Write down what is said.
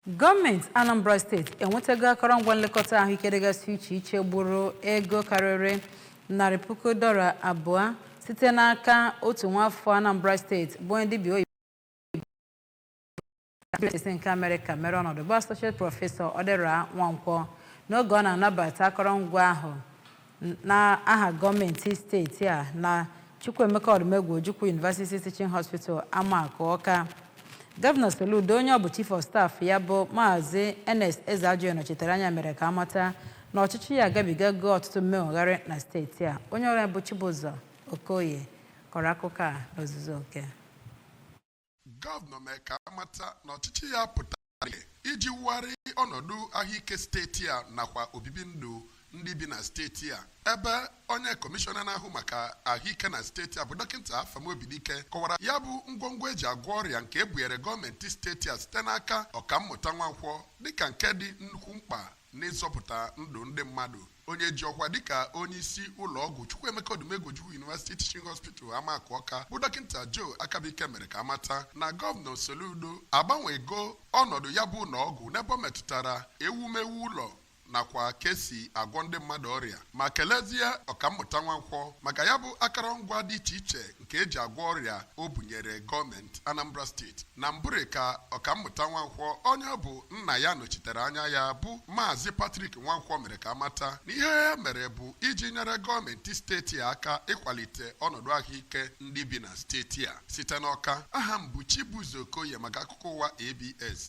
Gọọmenti Anambra steeti enwetago akọrọngwa nlekọta ahụike dịgasị iche iche gburu ego karịrị $200 site n'aka otu nwaafọ Anambra steeti bụ ndị bi oyibo nke Amerịka mere ọnọdụ bụ Associate Professor Nwankwo n'oge ọ na-anabata akọrọngwa ahụ n'aha gọọmenti steeti a na Chukwuemeka Ojukwu University Teaching Hospital Amakụ. Governor Soludo onye ọ bụ Chief of Staff ya bụ Maazị Ernest Ezeajo nọchitere anya mere ka amata na ọchịchị ya agabigago ọtụtụ mmegharị na steeti a. Onye ọrụ bụ Chibụzọ Okoye kọrọ akụkọ a n'ozuzu oke. Governor mere ka amata na ọchịchị ya pụtara iji wugharị ọnọdụ ahụike steeti a nakwa obibi ndụ ndị bi na steeti a, ebe onye kọmishọna na-ahụ maka ahụike na steeti a bụ dọkịta Afamobidike kọwara ya bụ ngwongwo eji agwọ ọrịa nke ebunyere gọọmenti steeti a site n'aka ọkammụta Nwankwo dịka nke dị nnukwu mkpa n'ịzọpụta ndụ ndị mmadụ. Onye ji ọkwa dịka onye isi ụlọ ọgwụ Chukwuemeka Ojukwu University Teaching Hospital Amakụ bụ dọkịta Joe Akabike mere ka amata na gọvanọ Soludo agbanwego ọnọdụ ya bụ ụlọ ọgwụ n'ebe ọ metụtara ewumewu ụlọ nakwa kesi agwọ ndị mmadụ ọrịa, ma kelezie ọkammụta Nwankwo maka ya bụ akọrọngwa dị iche iche nke eji agwọ ọrịa o bunyere gọọmenti Anambra steeti. Na mbụre ka ọkammụta Nwankwo onye ọ bụ nna ya nọchitere anya ya bụ Maazị Patrick Nwankwo mere ka amata na ihe ya mere bụ iji nyere gọọmenti steeti aka ịkwalite ọnọdụ ahụike ndị bi na steeti a. Site n'Ọka, aha m bụ Chibụzọ Okoye maka akụkọ ụwa ABS.